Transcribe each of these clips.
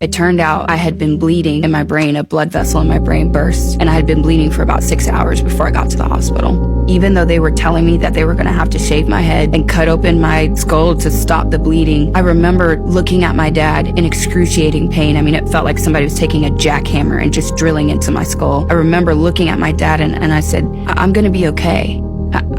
It turned out I had been bleeding in my brain, a blood vessel in my brain burst, and I had been bleeding for about 6 hours before I got to the hospital. Even though they were telling me that they were gonna have to shave my head and cut open my skull to stop the bleeding, I remember looking at my dad in excruciating pain. I mean, it felt like somebody was taking a jackhammer and just drilling into my skull. I remember looking at my dad and I said, I'm gonna be okay.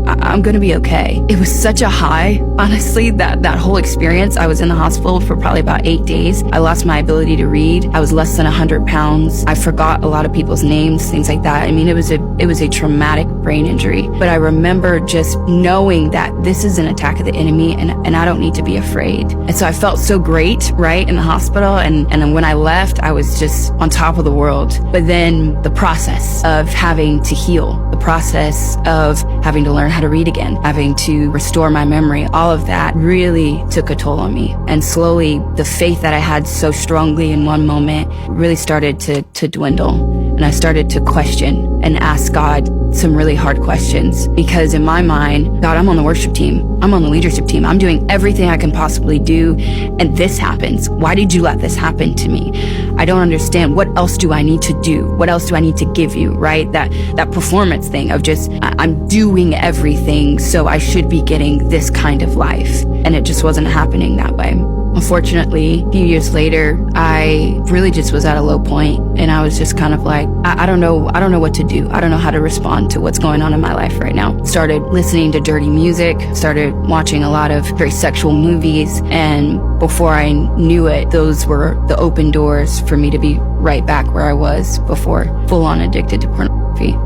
I'm gonna be okay. It was such a high, honestly, that whole experience. I was in the hospital for probably about 8 days. I lost my ability to read. I was less than 100 pounds. I forgot a lot of people's names, things like that. I mean, it was a traumatic brain injury. But I remember just knowing that this is an attack of the enemy and I don't need to be afraid. And so I felt so great, right, in the hospital. And then when I left, I was just on top of the world. But then the process of having to heal, the process of having to learn how to read again, having to restore my memory, all of that really took a toll on me. And slowly, the faith that I had so strongly in one moment really started to dwindle. And I started to question and ask God some really hard questions. Because in my mind, God, I'm on the worship team. I'm on the leadership team. I'm doing everything I can possibly do. And this happens. Why did you let this happen to me? I don't understand. What else do I need to do? What else do I need to give you, right? That performance thing of just, I'm doing everything, so I should be getting this kind of life. And it just wasn't happening that way. Unfortunately, a few years later, I really just was at a low point, and I was just kind of like, I don't know what to do. I don't know how to respond to what's going on in my life right now. Started listening to dirty music, started watching a lot of very sexual movies, and before I knew it, those were the open doors for me to be right back where I was before, full on addicted to pornography.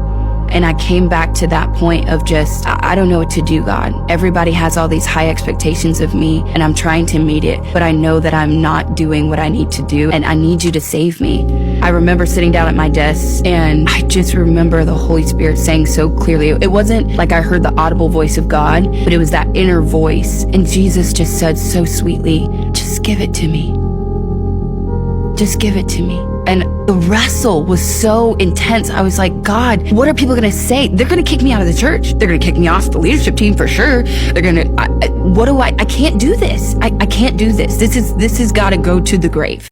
And I came back to that point of just, I don't know what to do, God. Everybody has all these high expectations of me, and I'm trying to meet it, but I know that I'm not doing what I need to do, and I need you to save me. I remember sitting down at my desk, and I just remember the Holy Spirit saying so clearly. It wasn't like I heard the audible voice of God, but it was that inner voice. And Jesus just said so sweetly, just give it to me. Just give it to me. And the wrestle was so intense. I was like, God, what are people going to say? They're going to kick me out of the church. They're going to kick me off the leadership team for sure. They're going to, I can't do this. I can't do this. This has got to go to the grave.